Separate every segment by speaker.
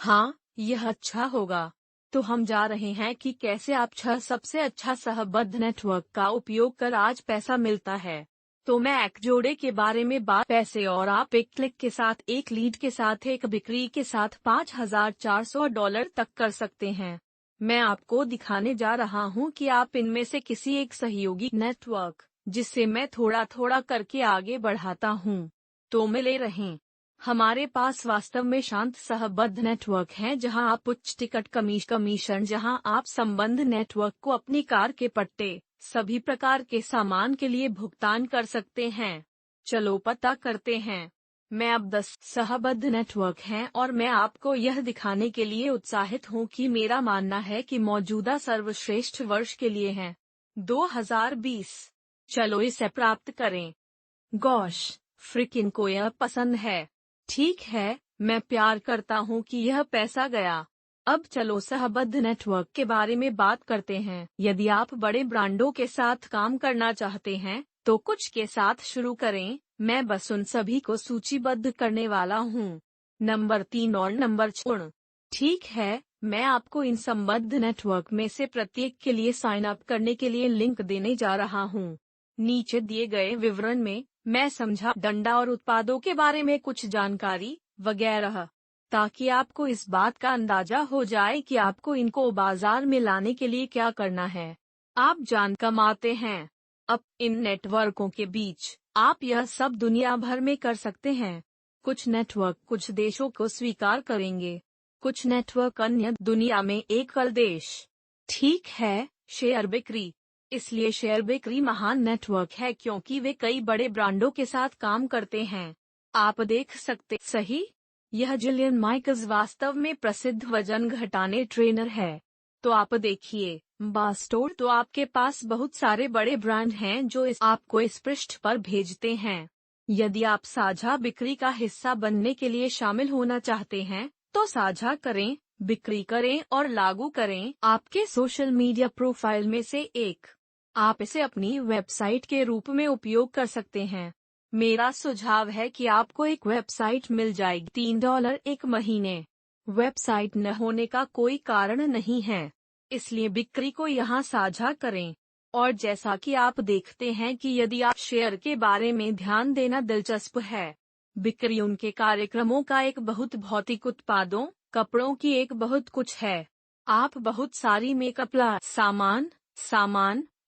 Speaker 1: हाँ, यह अच्छा होगा। तो हम जा रहे हैं कि कैसे आप 6 सबसे अच्छा सहबद्ध नेटवर्क का उपयोग कर आज पैसा मिलता है। तो मैं एक जोड़े के बारे में बात पैसे और आप एक क्लिक के साथ, एक लीड के साथ, एक बिक्री के साथ $5,400 तक कर सकते हैं। मैं आपको दिखाने जा रहा हूँ कि आप इनमें से किसी एक सहयोगी नेटवर्क, जिससे मैं थोड़ा थोड़ा करके आगे बढ़ाता हूँ, तो मिले रहें। हमारे पास वास्तव में शांत सहबद्ध नेटवर्क हैं जहां आप उच्च टिकट कमीशन, जहां आप संबंध नेटवर्क को अपनी कार के पट्टे, सभी प्रकार के सामान के लिए भुगतान कर सकते हैं। चलो पता करते हैं। मैं अब 10 सहबद्ध नेटवर्क हैं और मैं आपको यह दिखाने के लिए उत्साहित हूं कि मेरा मानना है कि मौजूदा सर्वश्रेष्ठ वर्ष के लिए है 2020। चलो इसे प्राप्त करें। गॉश, फ्रिकिन को यह पसंद है। ठीक है, मैं प्यार करता हूँ कि यह पैसा गया। अब चलो सहबद्ध नेटवर्क के बारे में बात करते हैं। यदि आप बड़े ब्रांडों के साथ काम करना चाहते हैं, तो कुछ के साथ शुरू करें। मैं बस उन सभी को सूचीबद्ध करने वाला हूँ। नंबर 3 और नंबर 6। ठीक है, मैं आपको इन संबद्ध नेटवर्क में से प्रत्येक के लिए साइन अप करने के लिए लिंक देने जा रहा हूँ। नीचे दिए गए विवरण में मैं समझा डंडा और उत्पादों के बारे में कुछ जानकारी वगैरह, ताकि आपको इस बात का अंदाजा हो जाए कि आपको इनको बाजार में लाने के लिए क्या करना है। आप जान कमाते हैं। अब इन नेटवर्कों के बीच आप यह सब दुनिया भर में कर सकते हैं। कुछ नेटवर्क कुछ देशों को स्वीकार करेंगे, कुछ नेटवर्क अन्य दुनिया में एकल देश। ठीक है, शेयर बिक्री। इसलिए शेयर बिक्री महान नेटवर्क है क्योंकि वे कई बड़े ब्रांडों के साथ काम करते हैं। आप देख सकते सही। यह जिलियन माइकल्स वास्तव में प्रसिद्ध वजन घटाने ट्रेनर है। तो आप देखिए, बास्टोर, तो आपके पास बहुत सारे बड़े ब्रांड हैं जो आपको इस पृष्ठ पर भेजते हैं। यदि आप साझा बिक्री का हिस्सा बनने के लिए शामिल होना चाहते हैं, तो साझा करें, बिक्री करें और लागू करें आपके सोशल मीडिया प्रोफाइल में से एक। आप इसे अपनी वेबसाइट के रूप में उपयोग कर सकते हैं। मेरा सुझाव है कि आपको एक वेबसाइट मिल जाएगी। $3 एक महीने। वेबसाइट न होने का कोई कारण नहीं है, इसलिए बिक्री को यहाँ साझा करें। और जैसा कि आप देखते हैं कि यदि आप शेयर के बारे में ध्यान देना दिलचस्प है, बिक्री उनके कार्यक्रमों का एक बहुत भौतिक उत्पादों, कपड़ों की एक बहुत कुछ है। आप बहुत सारी मेकअप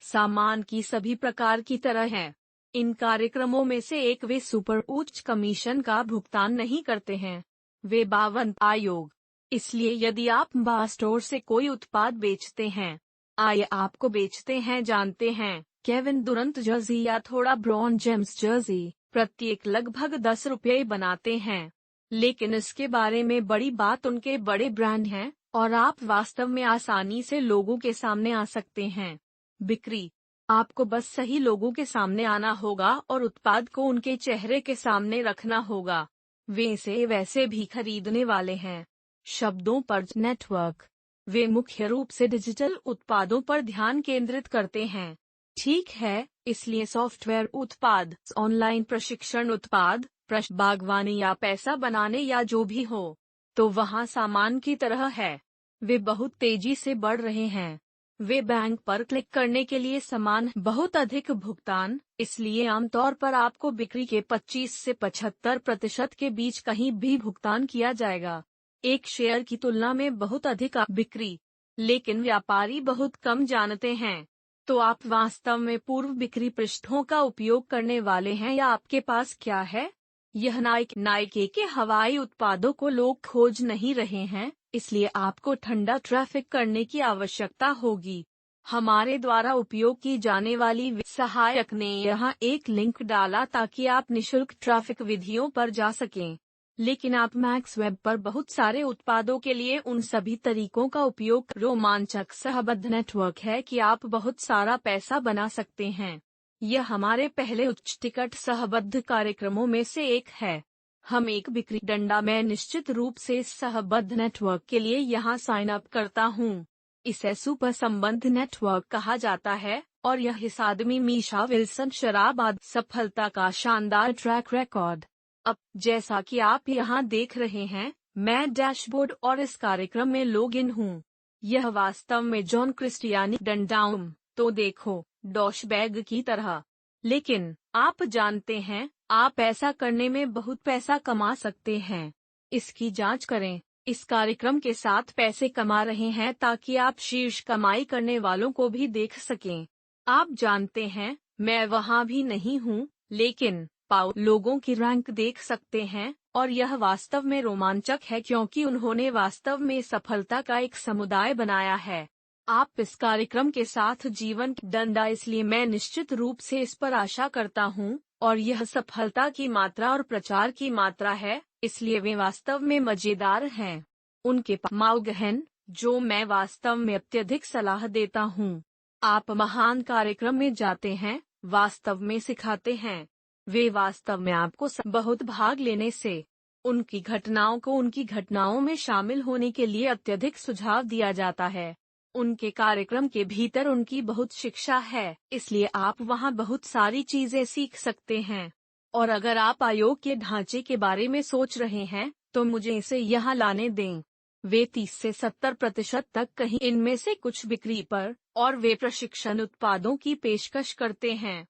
Speaker 1: सामान की सभी प्रकार की तरह हैं। इन कार्यक्रमों में से एक वे सुपर उच्च कमीशन का भुगतान नहीं करते हैं। वे 52 आयोग। इसलिए यदि आप बास्टोर से कोई उत्पाद बेचते हैं, आइए आपको बेचते हैं, जानते हैं, केविन दुरंत जर्सी या थोड़ा ब्रॉन जेम्स जर्सी, प्रत्येक लगभग $10 बनाते हैं। लेकिन इसके बारे में बड़ी बात उनके बड़े ब्रांड हैं और आप वास्तव में आसानी से लोगों के सामने आ सकते हैं। बिक्री, आपको बस सही लोगों के सामने आना होगा और उत्पाद को उनके चेहरे के सामने रखना होगा। वे इसे वैसे भी खरीदने वाले हैं। शब्दों पर नेटवर्क, वे मुख्य रूप से डिजिटल उत्पादों पर ध्यान केंद्रित करते हैं। ठीक है, इसलिए सॉफ्टवेयर उत्पाद, ऑनलाइन प्रशिक्षण उत्पाद, बागवानी या पैसा बनाने या जो भी हो, तो वहाँ सामान की तरह है। वे बहुत तेजी से बढ़ रहे हैं। वे बैंक पर क्लिक करने के लिए समान बहुत अधिक भुगतान, इसलिए आमतौर पर आपको बिक्री के 25 से 75% के बीच कहीं भी भुगतान किया जाएगा। एक शेयर की तुलना में बहुत अधिक बिक्री, लेकिन व्यापारी बहुत कम जानते हैं। तो आप वास्तव में पूर्व बिक्री पृष्ठों का उपयोग करने वाले हैं या आपके पास क्या है? यह नाइके के हवाई उत्पादों को लोग खोज नहीं रहे हैं, इसलिए आपको ठंडा ट्रैफिक करने की आवश्यकता होगी। हमारे द्वारा उपयोग की जाने वाली सहायक ने यहाँ एक लिंक डाला ताकि आप निशुल्क ट्रैफिक विधियों पर जा सकें। लेकिन आप मैक्स वेब पर बहुत सारे उत्पादों के लिए उन सभी तरीकों का उपयोग। रोमांचक सहबद्ध नेटवर्क है कि आप बहुत सारा पैसा बना सकते हैं। यह हमारे पहले उच्च टिकट सहबद्ध कार्यक्रमों में से एक है। हम एक बिक्री डंडा में निश्चित रूप से इस सहबद्ध नेटवर्क के लिए यहाँ साइन अप करता हूँ। इसे सुपर संबंध नेटवर्क कहा जाता है और यह इस आदमी मीशा विल्सन शराबाद सफलता का शानदार ट्रैक रिकॉर्ड। अब जैसा कि आप यहाँ देख रहे हैं, मैं डैशबोर्ड और इस कार्यक्रम में लॉग इन हूँ। यह वास्तव में जॉन क्रिस्टियानी डंडाउम, तो देखो, डॉशबैग की तरह। लेकिन आप जानते हैं, आप ऐसा करने में बहुत पैसा कमा सकते हैं। इसकी जांच करें। इस कार्यक्रम के साथ पैसे कमा रहे हैं ताकि आप शीर्ष कमाई करने वालों को भी देख सकें। आप जानते हैं, मैं वहाँ भी नहीं हूँ, लेकिन पाओ लोगों की रैंक देख सकते हैं, और यह वास्तव में रोमांचक है क्योंकि उन्होंने वास्तव में सफलता का एक समुदाय बनाया है। आप इस कार्यक्रम के साथ जीवन की डंडा, इसलिए मैं निश्चित रूप से इस पर आशा करता हूँ, और यह सफलता की मात्रा और प्रचार की मात्रा है, इसलिए वे वास्तव में मजेदार हैं। उनके माउ गहन, जो मैं वास्तव में अत्यधिक सलाह देता हूँ। आप महान कार्यक्रम में जाते हैं, वास्तव में सिखाते हैं। वे वास्तव में आपको बहुत भाग लेने से, उनकी घटनाओं में शामिल होने के लिए अत्यधिक सुझाव दिया जाता है। उनके कार्यक्रम के भीतर उनकी बहुत शिक्षा है, इसलिए आप वहां बहुत सारी चीजें सीख सकते हैं। और अगर आप आयोग के ढांचे के बारे में सोच रहे हैं, तो मुझे इसे यहाँ लाने दें। वे 30 से 70% तक कहीं इनमें से कुछ बिक्री पर, और वे प्रशिक्षण उत्पादों की पेशकश करते हैं।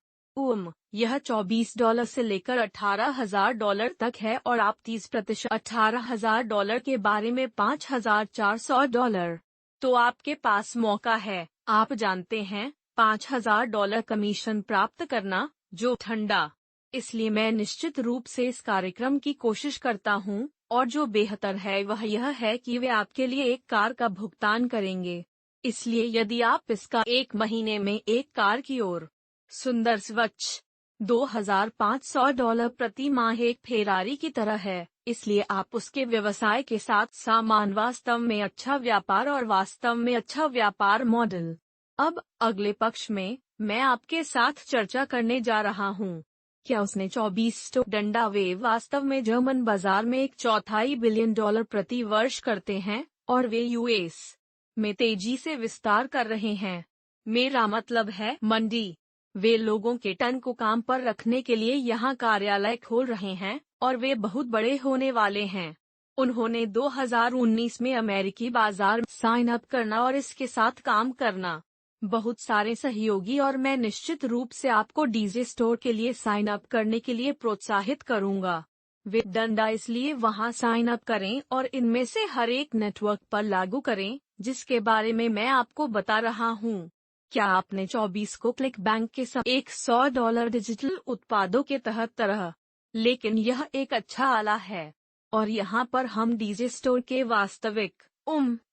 Speaker 1: यह $24 से लेकर $18,000 तक है, और आप 30% $18,000 के बारे में $5,400। तो आपके पास मौका है, आप जानते हैं, $5,000 कमीशन प्राप्त करना, जो ठंडा। इसलिए मैं निश्चित रूप से इस कार्यक्रम की कोशिश करता हूँ, और जो बेहतर है वह यह है कि वे आपके लिए एक कार का भुगतान करेंगे। इसलिए यदि आप इसका 1 महीने में एक कार की ओर सुंदर स्वच्छ $2,500 प्रति माह एक फेरारी की तरह है, इसलिए आप उसके व्यवसाय के साथ सामान वास्तव में अच्छा व्यापार और वास्तव में अच्छा व्यापार मॉडल। अब अगले पक्ष में मैं आपके साथ चर्चा करने जा रहा हूँ। क्या उसने 24 डंडा? वे वास्तव में जर्मन बाजार में $1/4 बिलियन प्रति वर्ष करते हैं, और वे यूएस में तेजी से विस्तार कर रहे हैं। मेरा मतलब है मंडी। वे लोगों के टन को काम पर रखने के लिए यहाँ कार्यालय खोल रहे हैं, और वे बहुत बड़े होने वाले हैं। उन्होंने 2019 में अमेरिकी बाजार में साइन अप करना और इसके साथ काम करना। बहुत सारे सहयोगी, और मैं निश्चित रूप से आपको डीजे स्टोर के लिए साइन अप करने के लिए प्रोत्साहित करूंगा। वे डंडा इसलिए वहां साइन अप करें और इनमें से हर एक नेटवर्क पर लागू करें, जिसके बारे में मैं आपको बता रहा हूं। क्या आपने 24 को क्लिक बैंक के $100 डिजिटल उत्पादों के तहत तरह? लेकिन यह एक अच्छा आला है, और यहाँ पर हम डीजे स्टोर के वास्तविक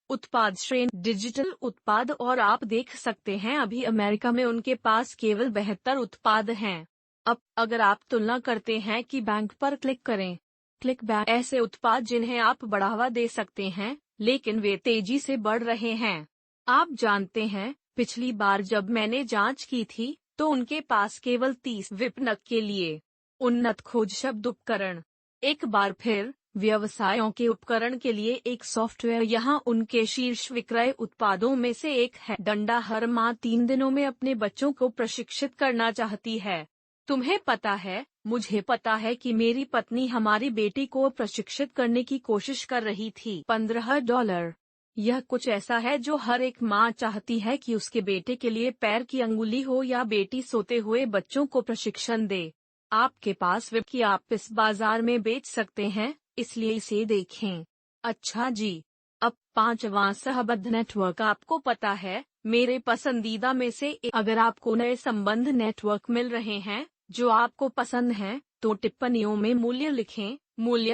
Speaker 1: उत्पाद श्रेणी डिजिटल उत्पाद, और आप देख सकते हैं अभी अमेरिका में उनके पास केवल 72 उत्पाद हैं। अब अगर आप तुलना करते हैं कि बैंक पर क्लिक करें, क्लिक बैंक ऐसे उत्पाद जिन्हें आप बढ़ावा दे सकते हैं, लेकिन वे तेजी से बढ़ रहे हैं। आप जानते हैं, पिछली बार जब मैंने जांच की थी, तो उनके पास केवल 30 विपणक के लिए उन्नत खोज शब्द उपकरण। एक बार फिर, व्यवसायों के उपकरण के लिए एक सॉफ्टवेयर यहाँ उनके शीर्ष विक्रय उत्पादों में से एक है। डंडा हर माह 3 दिनों में अपने बच्चों को प्रशिक्षित करना चाहती है। तुम्हें पता है, मुझे पता है कि मेरी पत्नी हमारी बेटी को प्रशिक्षित करने की कोशिश कर रही थी। $15। यह कुछ ऐसा है जो हर एक माँ चाहती है कि उसके बेटे के लिए पैर की अंगुली हो या बेटी सोते हुए बच्चों को प्रशिक्षण दे। आपके पास वेब की आप इस बाजार में बेच सकते हैं, इसलिए इसे देखें। अच्छा जी। अब 5वां सहबद्ध नेटवर्क। आपको पता है, मेरे पसंदीदा में से एक। अगर आपको नए संबंध नेटवर्क मिल रहे हैं जो आपको पसंद हैं, तो टिप्पणियों में मूल्य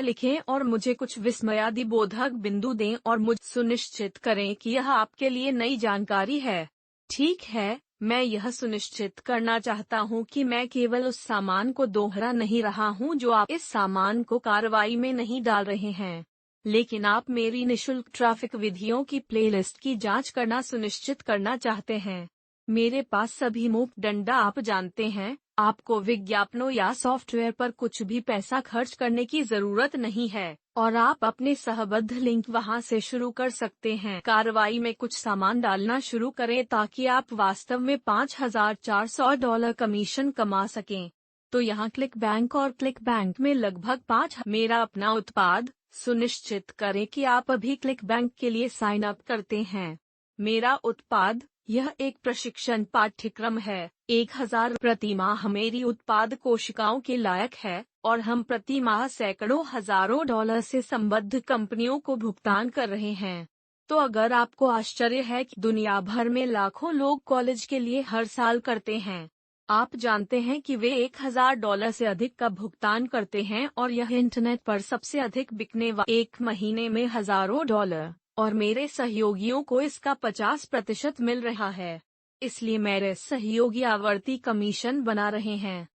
Speaker 1: लिखें और मुझे कुछ विस्मयादिबोधक बिंदु दें, और मुझे सुनिश्चित करें कि यह आपके लिए नई जानकारी है। ठीक है, मैं यह सुनिश्चित करना चाहता हूँ कि मैं केवल उस सामान को दोहरा नहीं रहा हूँ जो आप इस सामान को कार्रवाई में नहीं डाल रहे हैं, लेकिन आप मेरी निशुल्क ट्रैफिक विधियों की प्लेलिस्ट की जांच करना सुनिश्चित करना चाहते हैं। मेरे पास सभी मुफ्त डंडा। आप जानते हैं, आपको विज्ञापनों या सॉफ्टवेयर पर कुछ भी पैसा खर्च करने की जरूरत नहीं है, और आप अपने सहबद्ध लिंक वहां से शुरू कर सकते हैं। कार्रवाई में कुछ सामान डालना शुरू करें ताकि आप वास्तव में $5,400 कमीशन कमा सकें। तो यहाँ क्लिक बैंक और क्लिक बैंक में लगभग 5 मेरा अपना उत्पाद। सुनिश्चित करें कि आप अभी क्लिक बैंक के लिए साइन अप करते हैं। मेरा उत्पाद, यह एक प्रशिक्षण पाठ्यक्रम है। 1000 प्रति माह मेरी उत्पाद कोशिकाओं के लायक है और हम प्रति माह सैकड़ों हजारों डॉलर से संबद्ध कंपनियों को भुगतान कर रहे हैं। तो अगर आपको आश्चर्य है कि दुनिया भर में लाखों लोग कॉलेज के लिए हर साल करते हैं, आप जानते हैं कि वे $1000 से अधिक का भुगतान करते हैं और यह इंटरनेट पर सबसे अधिक बिकने वाला एक महीने में हजारों डॉलर, और मेरे सहयोगियों को इसका 50% मिल रहा है। इसलिए मेरे सहयोगी आवर्ती कमीशन बना रहे हैं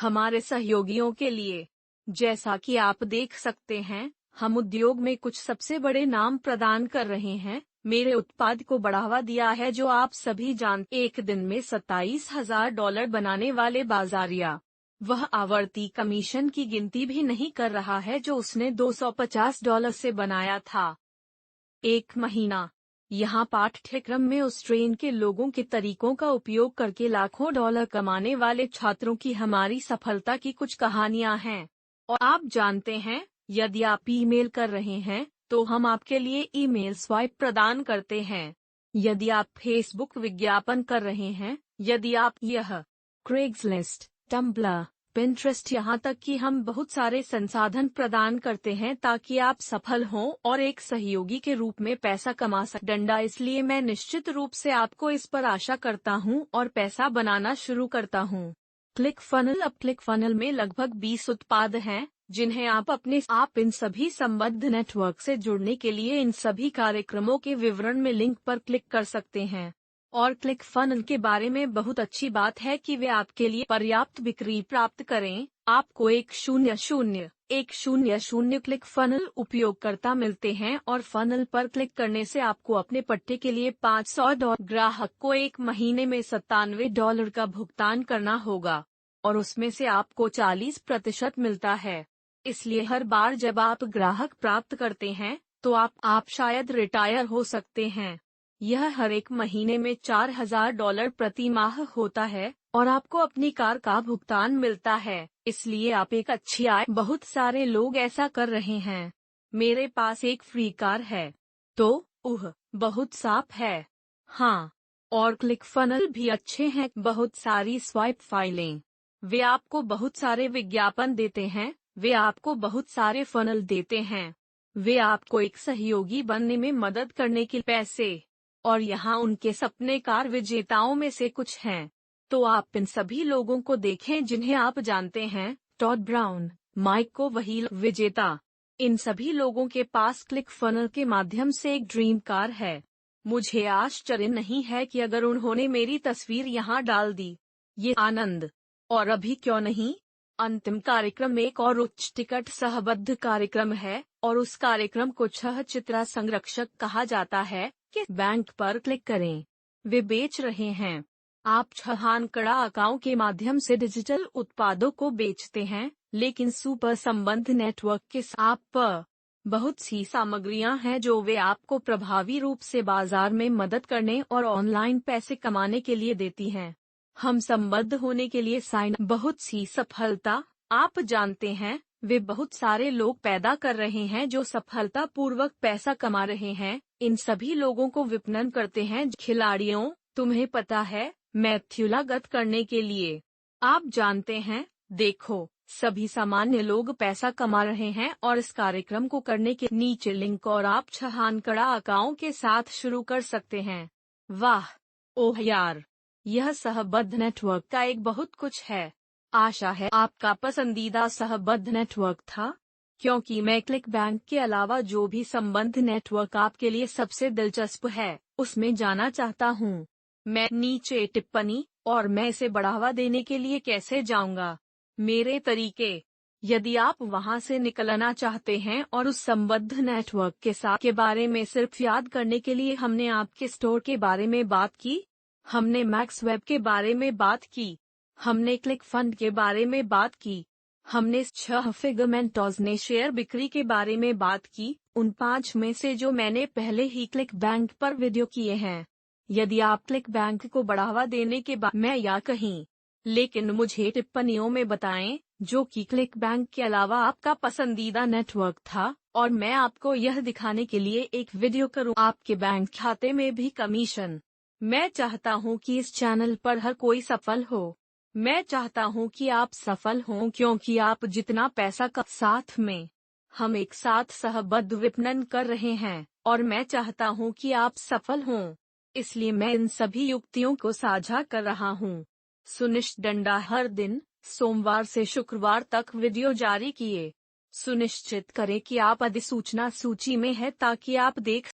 Speaker 1: हमारे सहयोगियों के लिए। जैसा कि आप देख सकते हैं, हम उद्योग में कुछ सबसे बड़े नाम प्रदान कर रहे हैं। मेरे उत्पाद को बढ़ावा दिया है जो आप सभी जानते, एक दिन में $27,000 बनाने वाले बाजारिया। वह आवर्ती कमीशन की गिनती भी नहीं कर रहा है जो उसने $250 से बनाया था। एक महीना। यहाँ पाठ्यक्रम में उस ट्रेन के लोगों के तरीकों का उपयोग करके लाखों डॉलर कमाने वाले छात्रों की हमारी सफलता की कुछ कहानियाँ हैं। और आप जानते हैं, यदि आप ईमेल कर रहे हैं तो हम आपके लिए ईमेल स्वाइप प्रदान करते हैं। यदि आप फेसबुक विज्ञापन कर रहे हैं, यदि आप यह क्रेग्सलिस्ट, टम्बलर, पिंटरेस्ट, यहाँ तक कि हम बहुत सारे संसाधन प्रदान करते हैं ताकि आप सफल हों और एक सहयोगी के रूप में पैसा कमा सकें। डंडा, इसलिए मैं निश्चित रूप से आपको इस पर आशा करता हूँ और पैसा बनाना शुरू करता हूँ। Click funnel. अब क्लिक फनल में लगभग 20 उत्पाद हैं जिन्हें आप इन सभी संबद्ध नेटवर्क से जुड़ने के लिए इन सभी कार्यक्रमों के विवरण में लिंक पर क्लिक कर सकते हैं। और क्लिक फनल के बारे में बहुत अच्छी बात है कि वे आपके लिए पर्याप्त बिक्री प्राप्त करें। आपको 100 क्लिक फनल उपयोगकर्ता मिलते हैं और फनल पर क्लिक करने से आपको अपने पट्टे के लिए $500। ग्राहक को एक महीने में $97 का भुगतान करना होगा और उसमें से आपको 40% मिलता है। इसलिए हर बार जब आप ग्राहक प्राप्त करते हैं तो आप शायद रिटायर हो सकते हैं। यह हर एक महीने में $4000 प्रति माह होता है और आपको अपनी कार का भुगतान मिलता है। इसलिए आप एक अच्छी आय। बहुत सारे लोग ऐसा कर रहे हैं। मेरे पास एक फ्री कार है, तो बहुत साफ है। हाँ, और क्लिक फनल भी अच्छे हैं। बहुत सारी स्वाइप फाइलें। वे आपको बहुत सारे विज्ञापन देते हैं। वे आपको बहुत सारे फनल देते हैं। वे आपको एक सहयोगी बनने में मदद करने के पैसे। और यहाँ उनके सपने कार विजेताओं में से कुछ हैं। तो आप इन सभी लोगों को देखें जिन्हें आप जानते हैं, टॉड ब्राउन, माइक कोवहील विजेता। इन सभी लोगों के पास क्लिक फनल के माध्यम से एक ड्रीम कार है। मुझे आश्चर्य नहीं है कि अगर उन्होंने मेरी तस्वीर यहाँ डाल दी। ये आनंद। और अभी क्यों नहीं? अंतिम कार्यक्रम एक और उच्च टिकट सहबद्ध कार्यक्रम है और उस कार्यक्रम को छह चित्रा संरक्षक कहा जाता है। कि बैंक पर क्लिक करें। वे बेच रहे हैं। आप 6 आंकड़ा आंकड़ों के माध्यम से डिजिटल उत्पादों को बेचते हैं, लेकिन सुपर संबंध नेटवर्क के साथ पर बहुत सी सामग्रियां हैं जो वे आपको प्रभावी रूप से बाजार में मदद करने और ऑनलाइन पैसे कमाने के लिए देती हैं। हम संबद्ध होने के लिए साइन बहुत सी सफलता। आप जानते हैं, वे बहुत सारे लोग पैदा कर रहे हैं जो सफलतापूर्वक पैसा कमा रहे हैं। इन सभी लोगों को विपणन करते हैं। खिलाड़ियों, तुम्हें पता है, मैथ्यू लागत करने के लिए। आप जानते हैं, देखो, सभी सामान्य लोग पैसा कमा रहे हैं और इस कार्यक्रम को करने के नीचे लिंक और आप 6 आंकड़ा आंकड़ों के साथ शुरू कर सकते हैं। वाह, ओह यार, यह सहबद्ध नेटवर्क का एक बहुत कुछ है। आशा है आपका पसंदीदा सहबद्ध नेटवर्क था, क्योंकि मैं क्लिक बैंक के अलावा जो भी संबंध नेटवर्क आपके लिए सबसे दिलचस्प है, उसमें जाना चाहता हूँ। मैं नीचे टिप्पणी और मैं इसे बढ़ावा देने के लिए कैसे जाऊँगा। मेरे तरीके। यदि आप वहां से निकलना चाहते हैं और उस संबद्ध नेटवर्क के साथ के बारे में सिर्फ याद करने के लिए हमने आपके स्टोर के बारे में बात की, हमने मैक्स वेब के बारे में बात की, हमने क्लिक फंड के बारे में बात की, हमने 6 फिगर मेंटर्स ने शेयर बिक्री के बारे में बात की, उन 5 में से जो मैंने पहले ही क्लिक बैंक पर वीडियो किए हैं। यदि आप क्लिक बैंक को बढ़ावा देने के बाद मैं या कहीं लेकिन मुझे टिप्पणियों में बताएं, जो कि क्लिक बैंक के अलावा आपका पसंदीदा नेटवर्क था, और मैं आपको यह दिखाने के लिए एक वीडियो करूं आपके बैंक खाते में भी कमीशन। मैं चाहता हूं कि इस चैनल पर हर कोई सफल हो। मैं चाहता हूं कि आप सफल हों क्योंकि आप जितना पैसा का साथ में हम एक साथ सहबद्ध विपणन कर रहे हैं, और मैं चाहता हूं कि आप सफल हों। इसलिए मैं इन सभी युक्तियों को साझा कर रहा हूं। सुनिश्चित डंडा हर दिन, सोमवार से शुक्रवार तक वीडियो जारी किए। सुनिश्चित करें कि आप अधिसूचना सूची में हैं ताकि आप देख